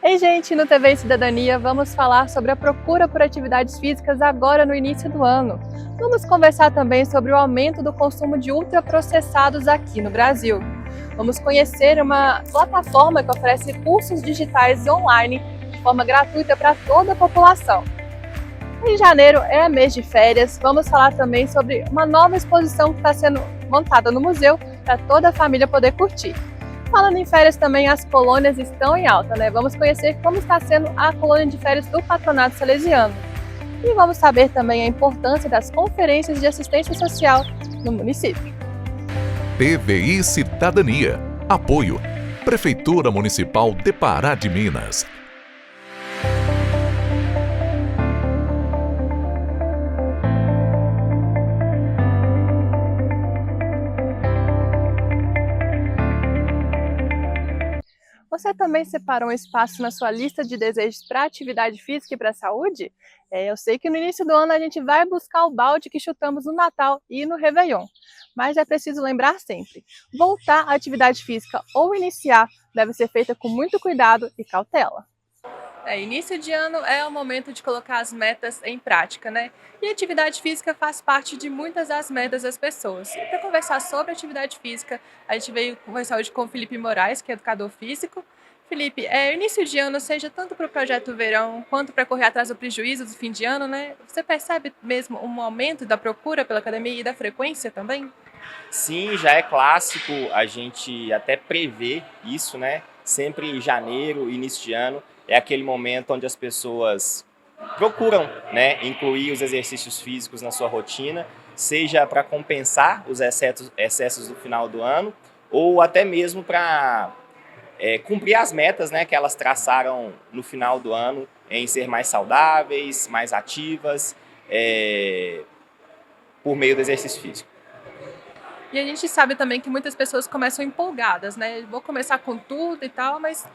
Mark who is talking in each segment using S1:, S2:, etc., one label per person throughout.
S1: Ei, gente, no TV e Cidadania vamos falar sobre a procura por atividades físicas agora no início do ano. Vamos conversar também sobre o aumento do consumo de ultraprocessados aqui no Brasil. Vamos conhecer uma plataforma que oferece cursos digitais e online de forma gratuita para toda a população. Em janeiro é mês de férias, vamos falar também sobre uma nova exposição que está sendo montada no museu para toda a família poder curtir. Falando em férias também, as colônias estão em alta, né? Vamos conhecer como está sendo a colônia de férias do Patronato Salesiano. E vamos saber também a importância das conferências de assistência social no município.
S2: TVI Cidadania. Apoio. Prefeitura Municipal de Pará de Minas.
S1: Você também separou um espaço na sua lista de desejos para atividade física e para a saúde? Eu sei que no início do ano a gente vai buscar o balde que chutamos no Natal e no Réveillon, mas é preciso lembrar sempre, voltar à atividade física ou iniciar deve ser feita com muito cuidado e cautela. Início de ano é o momento de colocar as metas em prática, né? E atividade física faz parte de muitas das metas das pessoas. E para conversar sobre atividade física, a gente veio conversar hoje com o Felipe Moraes, que é educador físico. Felipe, início de ano, seja tanto para o projeto verão quanto para correr atrás do prejuízo do fim de ano, né? Você percebe mesmo um aumento da procura pela academia e da frequência também?
S3: Sim, já é clássico a gente até prever isso, né? Sempre em janeiro, início de ano, é aquele momento onde as pessoas procuram, né, incluir os exercícios físicos na sua rotina, seja para compensar os excessos do final do ano, ou até mesmo para cumprir as metas, né, que elas traçaram no final do ano em ser mais saudáveis, mais ativas, por meio do exercício físico.
S1: E a gente sabe também que muitas pessoas começam empolgadas, né? Vou começar com tudo e tal, mas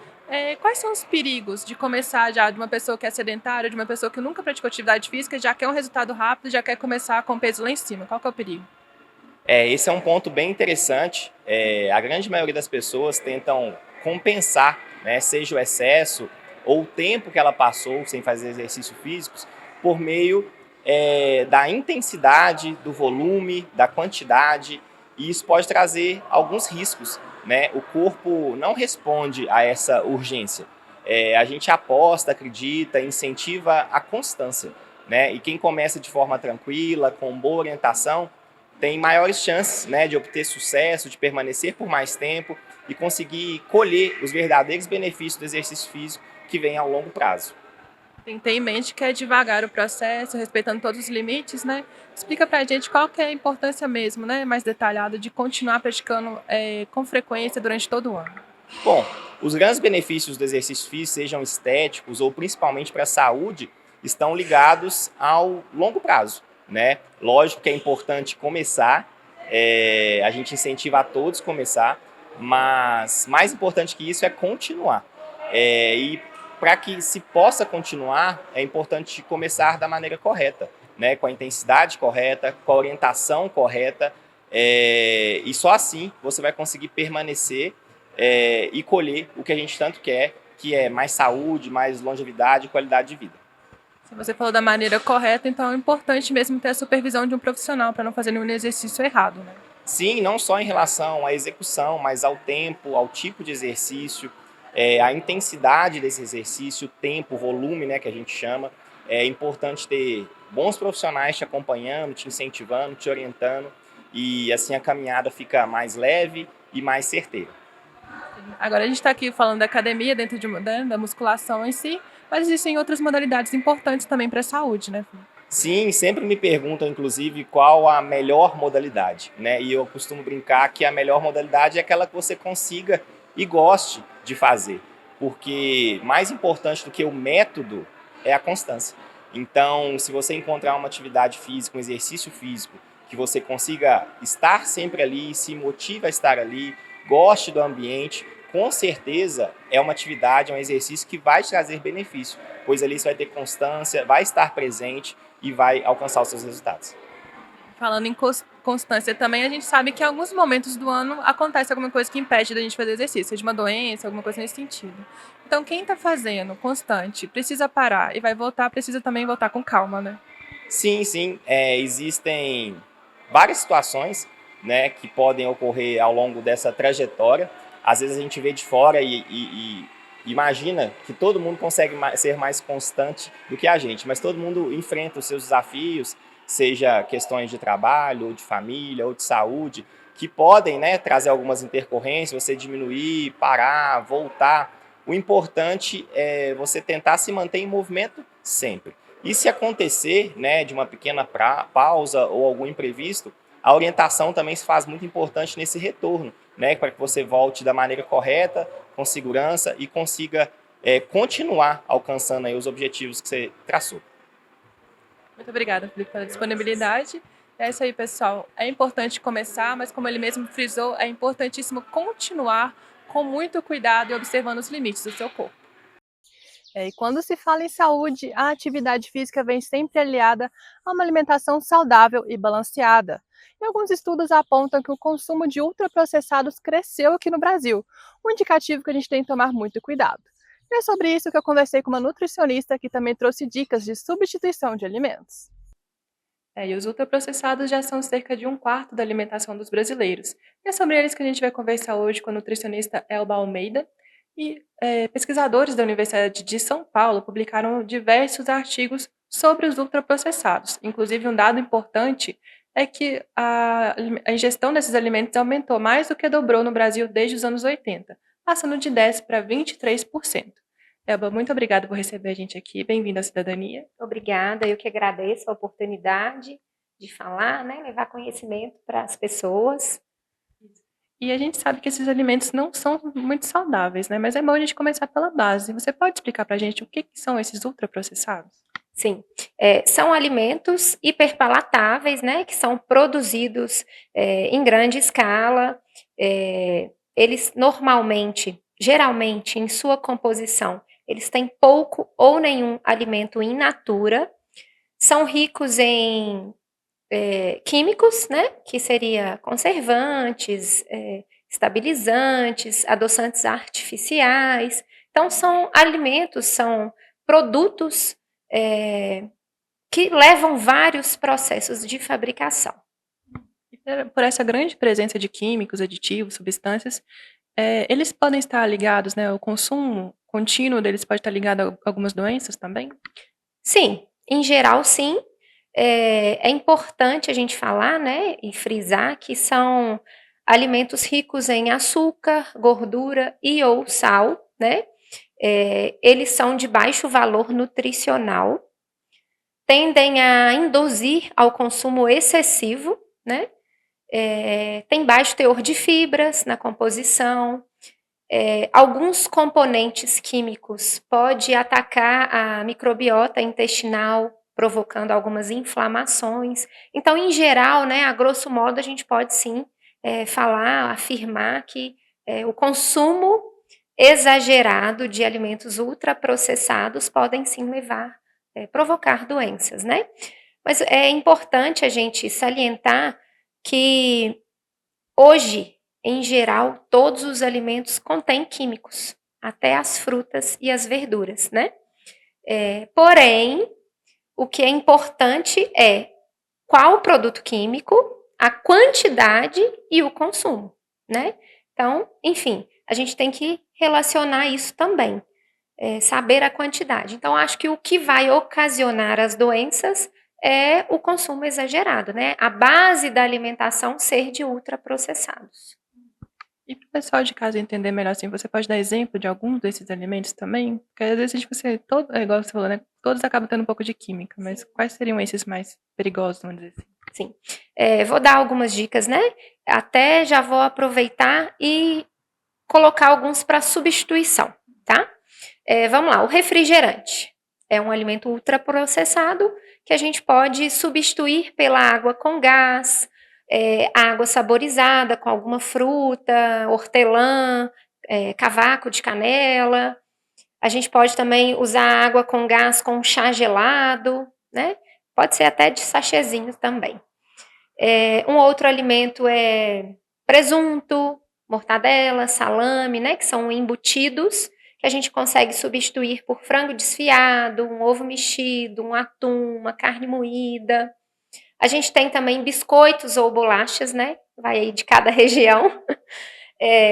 S1: quais são os perigos de começar já de uma pessoa que é sedentária, de uma pessoa que nunca praticou atividade física, já quer um resultado rápido, já quer começar com o peso lá em cima? Qual que é o perigo?
S3: Esse é um ponto bem interessante. A grande maioria das pessoas tentam compensar, né, seja o excesso ou o tempo que ela passou sem fazer exercícios físicos, por meio da intensidade, do volume, da quantidade, e isso pode trazer alguns riscos, né? O corpo não responde a essa urgência. A gente aposta, acredita, incentiva a constância, né? E quem começa de forma tranquila, com boa orientação, tem maiores chances, né, de obter sucesso, de permanecer por mais tempo e conseguir colher os verdadeiros benefícios do exercício físico que vem ao longo prazo.
S1: Tem que ter em mente que é devagar o processo, respeitando todos os limites, né? Explica pra gente qual que é a importância mesmo, né, mais detalhada, de continuar praticando com frequência durante todo o ano.
S3: Bom, os grandes benefícios do exercício físico, sejam estéticos ou principalmente para a saúde, estão ligados ao longo prazo, né? Lógico que é importante começar, a gente incentiva a todos começar, mas mais importante que isso é continuar. E para que se possa continuar, é importante começar da maneira correta, né? Com a intensidade correta, com a orientação correta, e só assim você vai conseguir permanecer e colher o que a gente tanto quer, que é mais saúde, mais longevidade e qualidade de vida.
S1: Se você falou da maneira correta, então é importante mesmo ter a supervisão de um profissional para não fazer nenhum exercício errado, né?
S3: Sim, não só em relação à execução, mas ao tempo, ao tipo de exercício, à intensidade desse exercício, tempo, volume, né, que a gente chama. É importante ter bons profissionais te acompanhando, te incentivando, te orientando, e assim a caminhada fica mais leve e mais certeira.
S1: Agora a gente está aqui falando da academia dentro né, da musculação em si, mas existem outras modalidades importantes também para a saúde, né?
S3: Sim, sempre me perguntam, inclusive, qual a melhor modalidade, né? E eu costumo brincar que a melhor modalidade é aquela que você consiga e goste de fazer, porque mais importante do que o método é a constância. Então, se você encontrar uma atividade física, um exercício físico, que você consiga estar sempre ali, se motive a estar ali, goste do ambiente, com certeza é uma atividade, é um exercício que vai te trazer benefício, pois ali você vai ter constância, vai estar presente e vai alcançar os seus resultados.
S1: Falando em constância também, a gente sabe que em alguns momentos do ano acontece alguma coisa que impede da gente fazer exercício, seja uma doença, alguma coisa nesse sentido. Então, quem está fazendo constante precisa parar e vai voltar, precisa também voltar com calma, né?
S3: Sim, sim, existem várias situações, né, que podem ocorrer ao longo dessa trajetória. Às vezes a gente vê de fora e imagina que todo mundo consegue ser mais constante do que a gente, mas todo mundo enfrenta os seus desafios, seja questões de trabalho, ou de família, ou de saúde, que podem, né, trazer algumas intercorrências, você diminuir, parar, voltar. O importante é você tentar se manter em movimento sempre. E se acontecer, né, de uma pequena pausa ou algum imprevisto, a orientação também se faz muito importante nesse retorno, né, para que você volte da maneira correta, com segurança e consiga continuar alcançando aí os objetivos que você traçou.
S1: Muito obrigada, Felipe, pela disponibilidade. É isso aí, pessoal. É importante começar, mas como ele mesmo frisou, é importantíssimo continuar com muito cuidado e observando os limites do seu corpo. E quando se fala em saúde, a atividade física vem sempre aliada a uma alimentação saudável e balanceada. E alguns estudos apontam que o consumo de ultraprocessados cresceu aqui no Brasil, um indicativo que a gente tem que tomar muito cuidado. E é sobre isso que eu conversei com uma nutricionista que também trouxe dicas de substituição de alimentos. E os ultraprocessados já são cerca de um quarto da alimentação dos brasileiros. E é sobre eles que a gente vai conversar hoje com a nutricionista Elba Almeida. E pesquisadores da Universidade de São Paulo publicaram diversos artigos sobre os ultraprocessados. Inclusive, um dado importante é que a ingestão desses alimentos aumentou mais do que dobrou no Brasil desde os anos 80, passando de 10% para 23%. Elba, muito obrigada por receber a gente aqui. Bem-vinda à Cidadania.
S4: Obrigada, eu que agradeço a oportunidade de falar, né, levar conhecimento para as pessoas.
S1: E a gente sabe que esses alimentos não são muito saudáveis, né? Mas é bom a gente começar pela base. Você pode explicar para a gente o que são esses ultraprocessados?
S4: Sim, são alimentos hiperpalatáveis, né, que são produzidos em grande escala. Eles normalmente, geralmente, em sua composição, eles têm pouco ou nenhum alimento in natura, são ricos em químicos, né, que seria conservantes, estabilizantes, adoçantes artificiais. Então, são alimentos, são produtos que levam vários processos de fabricação.
S1: E por essa grande presença de químicos, aditivos, substâncias, eles podem estar ligados, né, o consumo contínuo deles pode estar ligado a algumas doenças também?
S4: Sim, em geral, sim. É importante a gente falar, né, e frisar que são alimentos ricos em açúcar, gordura e ou sal, né? Eles são de baixo valor nutricional, tendem a induzir ao consumo excessivo, né? Tem baixo teor de fibras na composição. Alguns componentes químicos podem atacar a microbiota intestinal, provocando algumas inflamações. Então, em geral, né, a grosso modo, a gente pode sim afirmar que o consumo exagerado de alimentos ultraprocessados podem sim provocar doenças, né? Mas é importante a gente salientar que hoje, em geral, todos os alimentos contêm químicos, até as frutas e as verduras, né? Porém, o que é importante é qual o produto químico, a quantidade e o consumo, né? Então, enfim, a gente tem que relacionar isso também, saber a quantidade. Então, acho que o que vai ocasionar as doenças é o consumo exagerado, né? A base da alimentação ser de ultraprocessados.
S1: E para o pessoal de casa entender melhor, assim, você pode dar exemplo de algum desses alimentos também? Porque às vezes igual você falou, né? Todos acabam tendo um pouco de química, mas quais seriam esses mais perigosos, vamos dizer assim?
S4: Sim. Vou dar algumas dicas, né? Até já vou aproveitar e colocar alguns para substituição, tá? Vamos lá, o refrigerante é um alimento ultraprocessado que a gente pode substituir pela água com gás, água saborizada com alguma fruta, hortelã, cavaco de canela. A gente pode também usar água com gás com chá gelado, né? Pode ser até de sachêzinho também. Um outro alimento é presunto, mortadela, salame, né? Que são embutidos que a gente consegue substituir por frango desfiado, um ovo mexido, um atum, uma carne moída. A gente tem também biscoitos ou bolachas, né? Vai aí de cada região,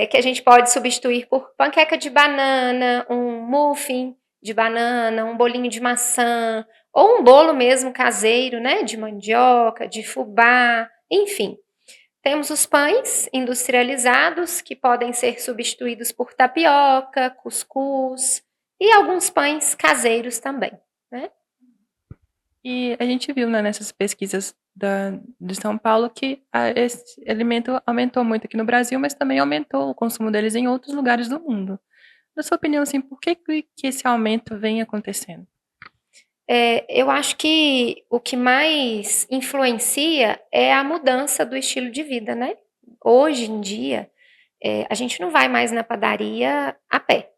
S4: que a gente pode substituir por panqueca de banana, um muffin de banana, um bolinho de maçã, ou um bolo mesmo caseiro, né? De mandioca, de fubá, enfim. Temos os pães industrializados, que podem ser substituídos por tapioca, cuscuz e alguns pães caseiros também, né?
S1: E a gente viu, né, nessas pesquisas de São Paulo que esse alimento aumentou muito aqui no Brasil, mas também aumentou o consumo deles em outros lugares do mundo. Na sua opinião, assim, por que esse aumento vem acontecendo?
S4: Eu acho que o que mais influencia é a mudança do estilo de vida, né? Hoje em dia, a gente não vai mais na padaria a pé.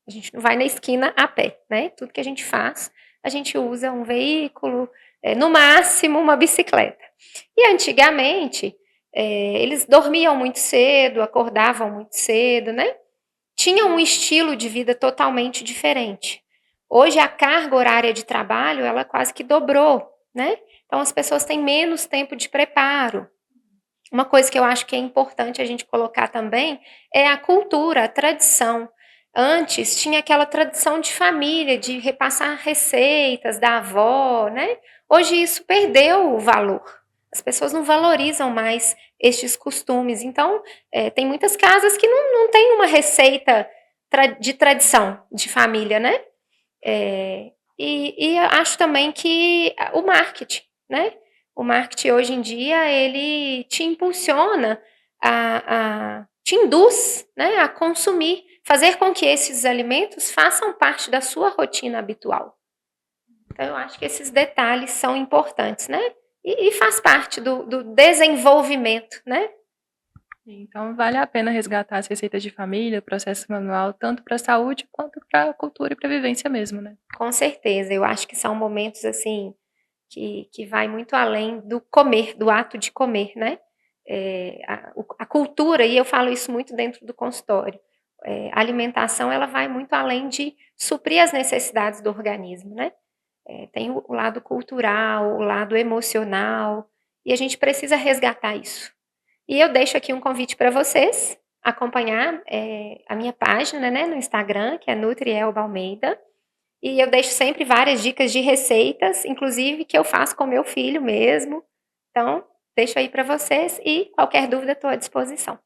S4: A gente não vai na esquina a pé, né? Tudo que a gente faz, a gente usa um veículo, no máximo uma bicicleta. E antigamente, eles dormiam muito cedo, acordavam muito cedo, né? Tinham um estilo de vida totalmente diferente. Hoje a carga horária de trabalho, ela quase que dobrou, né? Então as pessoas têm menos tempo de preparo. Uma coisa que eu acho que é importante a gente colocar também é a cultura, a tradição. Antes tinha aquela tradição de família, de repassar receitas da avó, né? Hoje isso perdeu o valor. As pessoas não valorizam mais estes costumes. Então, tem muitas casas que não tem uma receita de tradição de família, né? E eu acho também que o marketing, né? O marketing hoje em dia, ele te impulsiona, te induz, né, a consumir, fazer com que esses alimentos façam parte da sua rotina habitual. Então, eu acho que esses detalhes são importantes, né? E faz parte do desenvolvimento, né?
S1: Então, vale a pena resgatar as receitas de família, o processo manual, tanto para a saúde quanto para a cultura e para a vivência mesmo, né?
S4: Com certeza, eu acho que são momentos, assim, que vai muito além do comer, do ato de comer, né? A cultura, e eu falo isso muito dentro do consultório, a alimentação, ela vai muito além de suprir as necessidades do organismo, né? Tem o lado cultural, o lado emocional, e a gente precisa resgatar isso. E eu deixo aqui um convite para vocês acompanhar a minha página, né, no Instagram, que é Nutrielba Almeida, e eu deixo sempre várias dicas de receitas, inclusive que eu faço com meu filho mesmo. Então, deixo aí para vocês e qualquer dúvida estou à disposição.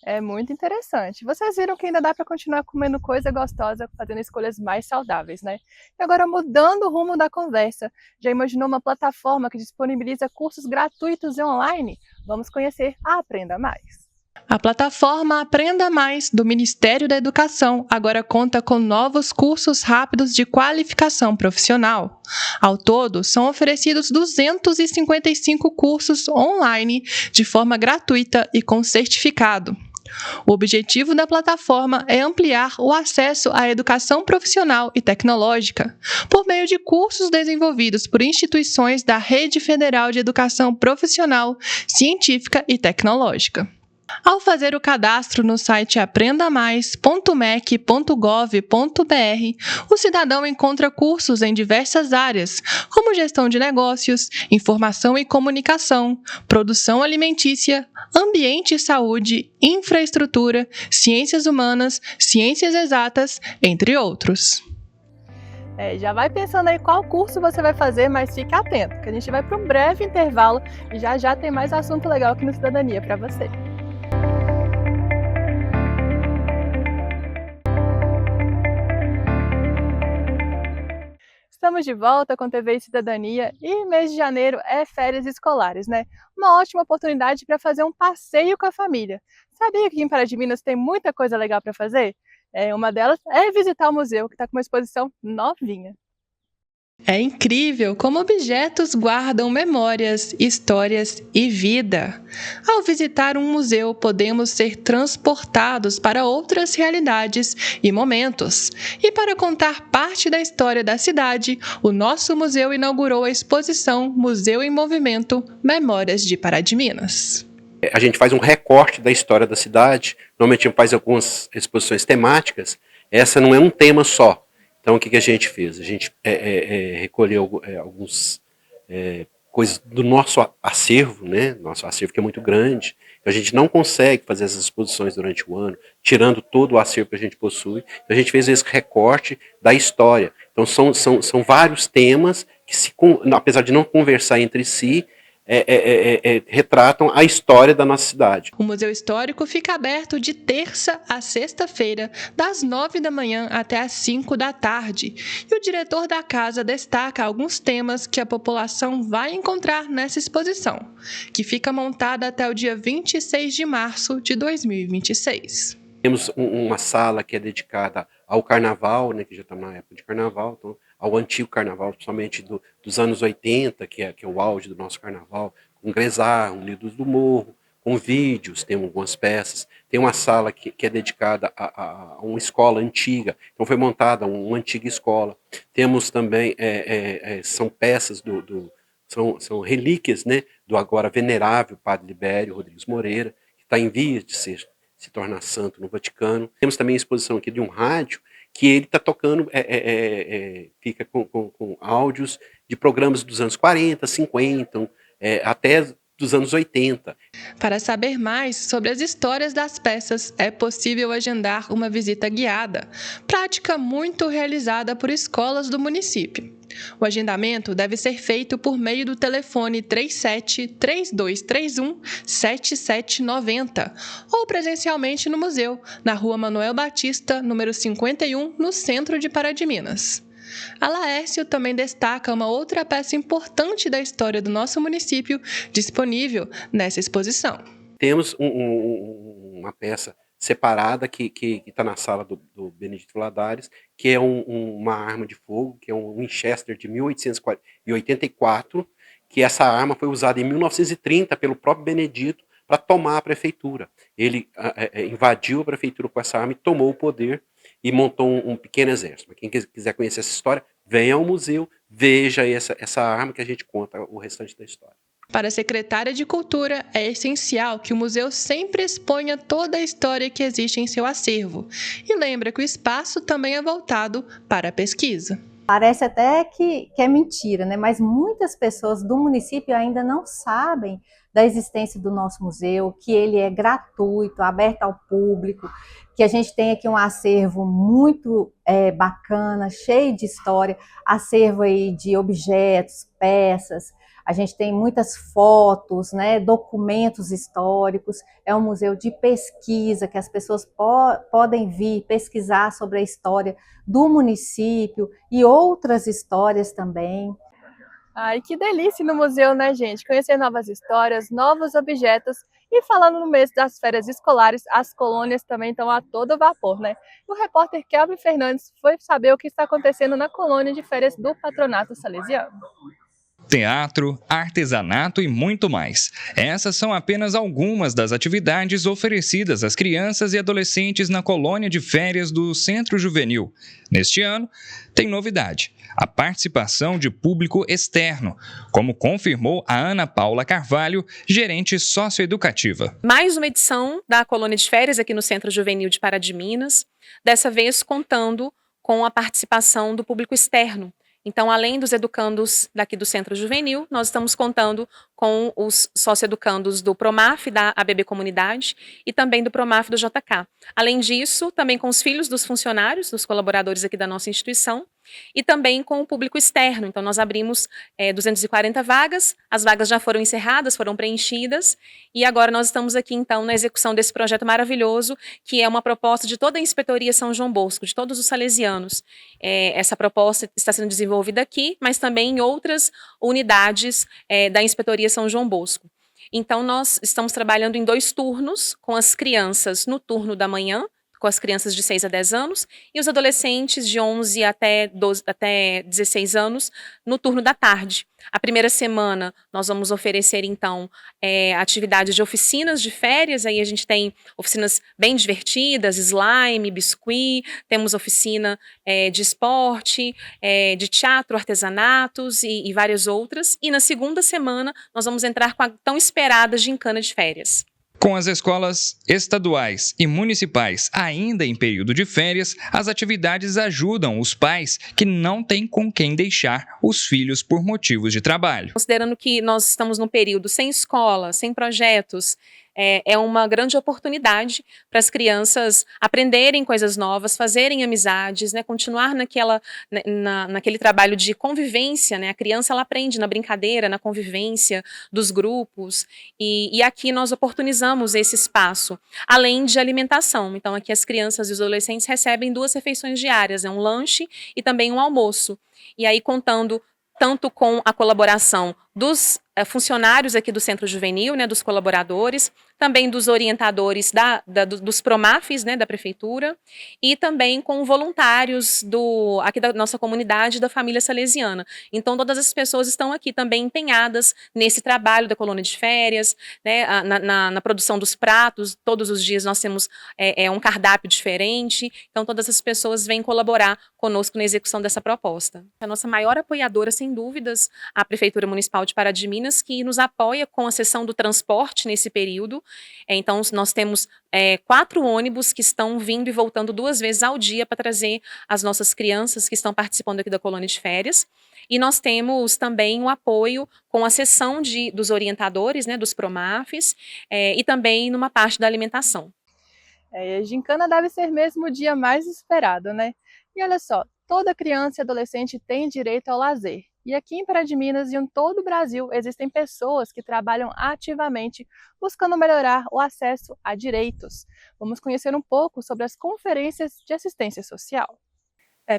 S1: É muito interessante. Vocês viram que ainda dá para continuar comendo coisa gostosa, fazendo escolhas mais saudáveis, né? E agora, mudando o rumo da conversa, já imaginou uma plataforma que disponibiliza cursos gratuitos e online? Vamos conhecer a Aprenda Mais. A plataforma Aprenda Mais, do Ministério da Educação, agora conta com novos cursos rápidos de qualificação profissional. Ao todo, são oferecidos 255 cursos online de forma gratuita e com certificado. O objetivo da plataforma é ampliar o acesso à educação profissional e tecnológica, por meio de cursos desenvolvidos por instituições da Rede Federal de Educação Profissional, Científica e Tecnológica. Ao fazer o cadastro no site aprendamais.mec.gov.br, o cidadão encontra cursos em diversas áreas, como gestão de negócios, informação e comunicação, produção alimentícia, ambiente e saúde, infraestrutura, ciências humanas, ciências exatas, entre outros. Já vai pensando aí qual curso você vai fazer, mas fique atento, que a gente vai para um breve intervalo e já tem mais assunto legal aqui no Cidadania para você. Estamos de volta com TV e Cidadania e mês de janeiro é férias escolares, né? Uma ótima oportunidade para fazer um passeio com a família. Sabia que aqui em Pará de Minas tem muita coisa legal para fazer? Uma delas é visitar o museu, que está com uma exposição novinha. É incrível como objetos guardam memórias, histórias e vida. Ao visitar um museu, podemos ser transportados para outras realidades e momentos. E para contar parte da história da cidade, o nosso museu inaugurou a exposição Museu em Movimento – Memórias de Pará de Minas.
S5: A gente faz um recorte da história da cidade, normalmente a gente faz algumas exposições temáticas, essa não é um tema só. Então o que a gente fez? A gente recolheu alguns coisas do nosso acervo, né? Nosso acervo que é muito grande. A gente não consegue fazer essas exposições durante o ano, tirando todo o acervo que a gente possui. Então, a gente fez esse recorte da história. Então são vários temas que, apesar de não conversar entre si, retratam a história da nossa cidade.
S1: O Museu Histórico fica aberto de terça a sexta-feira, das 9 da manhã até as 5 da tarde. E o diretor da casa destaca alguns temas que a população vai encontrar nessa exposição, que fica montada até o dia 26 de março de 2026.
S5: Temos uma sala que é dedicada ao carnaval, né, que já está na época de carnaval, então, ao antigo carnaval, principalmente dos anos 80, que é o auge do nosso carnaval, com Grezar, Unidos do Morro, com vídeos, tem algumas peças. Tem uma sala que é dedicada a uma escola antiga, então foi montada uma antiga escola. Temos também, são peças são relíquias, né, do agora venerável Padre Libério Rodrigues Moreira, que está em vias de se tornar santo no Vaticano. Temos também a exposição aqui de um rádio que ele está tocando, fica com áudios de programas dos anos 40, 50, até dos anos 80.
S1: Para saber mais sobre as histórias das peças, é possível agendar uma visita guiada, prática muito realizada por escolas do município. O agendamento deve ser feito por meio do telefone 37 3231 7790 ou presencialmente no museu, na Rua Manuel Batista, número 51, no centro de Pará de Minas. A Laércio também destaca uma outra peça importante da história do nosso município disponível nessa exposição.
S5: Temos uma peça separada que está na sala do Benedito Valadares, que é uma arma de fogo, que é um Winchester de 1884, que essa arma foi usada em 1930 pelo próprio Benedito para tomar a prefeitura. Ele invadiu a prefeitura com essa arma e tomou o poder e montou um pequeno exército. Mas quem quiser conhecer essa história, venha ao museu, veja essa arma que a gente conta o restante da história.
S1: Para a secretária de Cultura, é essencial que o museu sempre exponha toda a história que existe em seu acervo. E lembra que o espaço também é voltado para a pesquisa.
S6: Parece até que é mentira, né? Mas muitas pessoas do município ainda não sabem da existência do nosso museu, que ele é gratuito, aberto ao público, que a gente tem aqui um acervo muito bacana, cheio de história, acervo aí de objetos, peças. A gente tem muitas fotos, né, documentos históricos. É um museu de pesquisa, que as pessoas podem vir pesquisar sobre a história do município e outras histórias também.
S1: Ai, que delícia no museu, né, gente? Conhecer novas histórias, novos objetos. E falando no mês das férias escolares, as colônias também estão a todo vapor, né? O repórter Kelvin Fernandes foi saber o que está acontecendo na colônia de férias do Patronato Salesiano.
S7: Teatro, artesanato e muito mais. Essas são apenas algumas das atividades oferecidas às crianças e adolescentes na colônia de férias do Centro Juvenil. Neste ano, tem novidade: a participação de público externo, como confirmou a Ana Paula Carvalho, gerente socioeducativa.
S8: Mais uma edição da colônia de férias aqui no Centro Juvenil de Pará de Minas, dessa vez contando com a participação do público externo. Então, além dos educandos daqui do Centro Juvenil, nós estamos contando com os socioeducandos do Promaf, da ABB Comunidade, e também do Promaf do JK. Além disso, também com os filhos dos funcionários, dos colaboradores aqui da nossa instituição, e também com o público externo. Então, nós abrimos 240 vagas, as vagas já foram encerradas, foram preenchidas, e agora nós estamos aqui, então, na execução desse projeto maravilhoso, que é uma proposta de toda a Inspetoria São João Bosco, de todos os salesianos. Essa proposta está sendo desenvolvida aqui, mas também em outras unidades da Inspetoria São João Bosco. Então, nós estamos trabalhando em 2 turnos, com as crianças no turno da manhã, com as crianças de 6 a 10 anos, e os adolescentes de 11 até 16 anos no turno da tarde. A primeira semana nós vamos oferecer, então, atividades de oficinas de férias. Aí a gente tem oficinas bem divertidas, slime, biscuit, temos oficina de esporte, de teatro, artesanatos e várias outras. E na segunda semana nós vamos entrar com a tão esperada gincana de férias.
S7: Com as escolas estaduais e municipais ainda em período de férias, as atividades ajudam os pais que não têm com quem deixar os filhos por motivos de trabalho.
S8: Considerando que nós estamos num período sem escola, sem projetos, é uma grande oportunidade para as crianças aprenderem coisas novas, fazerem amizades, né, continuar naquele trabalho de convivência, né, a criança ela aprende na brincadeira, na convivência dos grupos, e aqui nós oportunizamos esse espaço, além de alimentação. Então aqui as crianças e os adolescentes recebem 2 refeições diárias, né, um lanche e também um almoço, e aí contando tanto com a colaboração dos funcionários aqui do Centro Juvenil, né, dos colaboradores, também dos orientadores dos PROMAFs, né, da Prefeitura, e também com voluntários aqui da nossa comunidade, da família salesiana. Então, todas as pessoas estão aqui também empenhadas nesse trabalho da colônia de férias, né, na produção dos pratos. Todos os dias nós temos um cardápio diferente, então todas as pessoas vêm colaborar conosco na execução dessa proposta. A nossa maior apoiadora, sem dúvidas, a Prefeitura Municipal de Pará de Minas, que nos apoia com a seção do transporte nesse período. Então, nós temos 4 ônibus que estão vindo e voltando 2 vezes ao dia para trazer as nossas crianças que estão participando aqui da colônia de férias. E nós temos também o apoio com a seção dos orientadores, né, dos PROMAFs, e também numa parte da alimentação.
S1: A gincana deve ser mesmo o dia mais esperado, né? E olha só, toda criança e adolescente tem direito ao lazer. E aqui em Pará de Minas e em todo o Brasil existem pessoas que trabalham ativamente buscando melhorar o acesso a direitos. Vamos conhecer um pouco sobre as conferências de assistência social.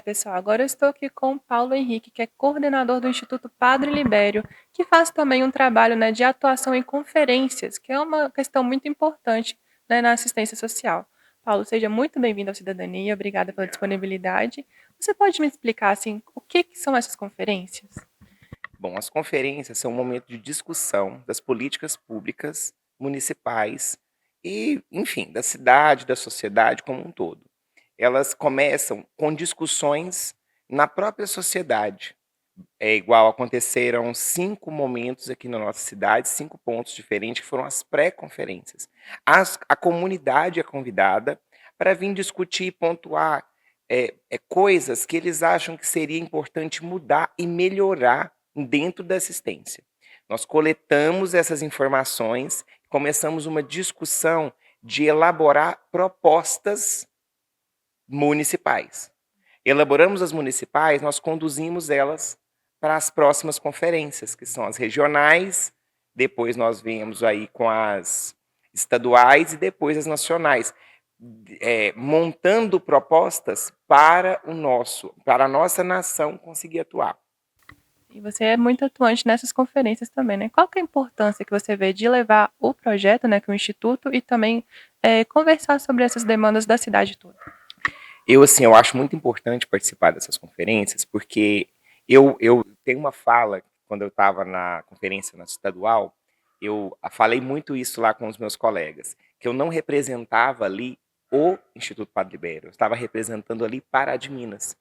S1: Pessoal, agora eu estou aqui com o Paulo Henrique, que é coordenador do Instituto Padre Libério, que faz também um trabalho, né, de atuação em conferências, que é uma questão muito importante, né, na assistência social. Paulo, seja muito bem-vindo ao Cidadania, obrigada pela disponibilidade. Você pode me explicar, assim, o que são essas conferências?
S3: Bom, as conferências são um momento de discussão das políticas públicas municipais e, enfim, da cidade, da sociedade como um todo. Elas começam com discussões na própria sociedade. É igual, aconteceram 5 momentos aqui na nossa cidade, 5 pontos diferentes, que foram as pré-conferências. A comunidade é convidada para vir discutir e pontuar coisas que eles acham que seria importante mudar e melhorar dentro da assistência. Nós coletamos essas informações, começamos uma discussão de elaborar propostas municipais. Elaboramos as municipais, nós conduzimos elas para as próximas conferências, que são as regionais, depois nós viemos aí com as estaduais e depois as nacionais, montando propostas para a nossa nação conseguir atuar.
S1: E você é muito atuante nessas conferências também, né? Qual que é a importância que você vê de levar o projeto, né, que é o Instituto, e também conversar sobre essas demandas da cidade toda?
S3: Eu acho muito importante participar dessas conferências, porque eu tenho uma fala, quando eu estava na conferência na estadual, eu falei muito isso lá com os meus colegas, que eu não representava ali o Instituto Padre Libério, eu estava representando ali Pará de Minas.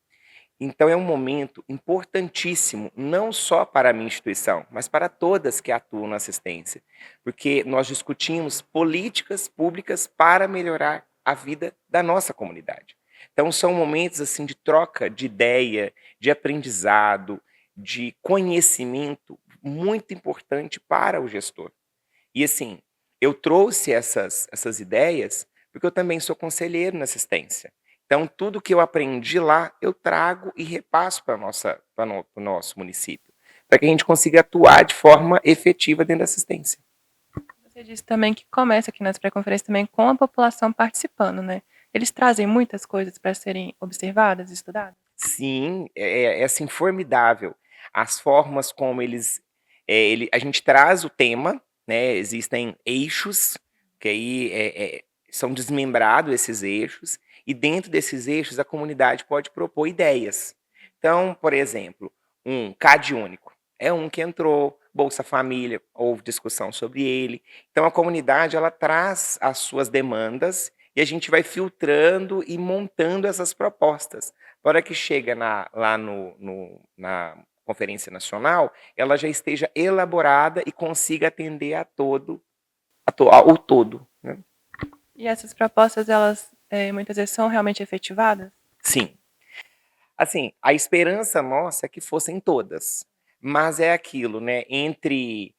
S3: Então é um momento importantíssimo, não só para a minha instituição, mas para todas que atuam na assistência, porque nós discutimos políticas públicas para melhorar a vida da nossa comunidade. Então são momentos assim de troca de ideia, de aprendizado, de conhecimento muito importante para o gestor. E assim, eu trouxe essas ideias porque eu também sou conselheiro na assistência. Então tudo que eu aprendi lá, eu trago e repasso para o nosso município, para que a gente consiga atuar de forma efetiva dentro da assistência.
S1: Você disse também que começa aqui nas pré-conferências também com a população participando, né? Eles trazem muitas coisas para serem observadas e estudadas?
S3: Sim, é assim, formidável. As formas como a gente traz o tema, né? Existem eixos, que aí são desmembrados esses eixos, e dentro desses eixos a comunidade pode propor ideias. Então, por exemplo, um CAD único é um que entrou, Bolsa Família, houve discussão sobre ele. Então a comunidade ela traz as suas demandas e a gente vai filtrando e montando essas propostas. Na hora que chega lá na Conferência Nacional, ela já esteja elaborada e consiga atender ao todo.
S1: E essas propostas, elas muitas vezes são realmente efetivadas?
S3: Sim. Assim, a esperança nossa é que fossem todas, mas é aquilo, né, entre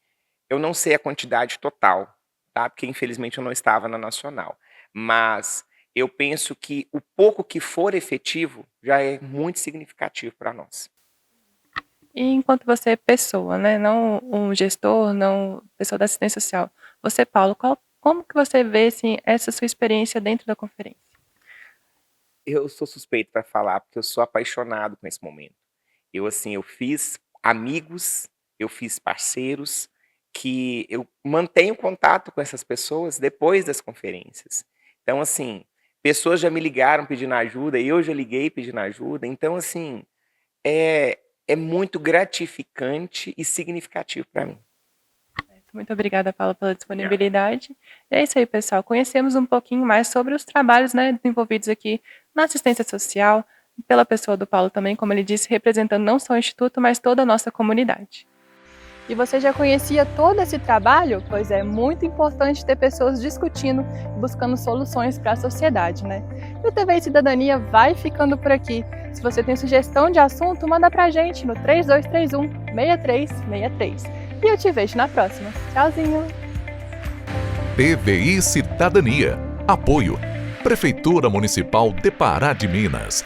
S3: eu não sei a quantidade total, tá, porque infelizmente eu não estava na nacional, mas eu penso que o pouco que for efetivo já é muito significativo para nós.
S1: E enquanto você é pessoa, né, não um gestor, não pessoa da assistência social, você, Paulo, como que você vê assim, essa sua experiência dentro da conferência?
S3: Eu sou suspeito para falar, porque eu sou apaixonado com esse momento. Eu fiz amigos, eu fiz parceiros, que eu mantenho contato com essas pessoas depois das conferências. Então, assim, pessoas já me ligaram pedindo ajuda, eu já liguei pedindo ajuda. Então, assim, é muito gratificante e significativo para mim.
S1: Muito obrigada, Paulo, pela disponibilidade. E é isso aí, pessoal. Conhecemos um pouquinho mais sobre os trabalhos, né, desenvolvidos aqui na assistência social, pela pessoa do Paulo também, como ele disse, representando não só o Instituto, mas toda a nossa comunidade. E você já conhecia todo esse trabalho? Pois é muito importante ter pessoas discutindo e buscando soluções para a sociedade, né? E o TV e Cidadania vai ficando por aqui. Se você tem sugestão de assunto, manda pra gente no 3231-6363. E eu te vejo na próxima. Tchauzinho!
S2: PVI Cidadania. Apoio. Prefeitura Municipal de Pará de Minas.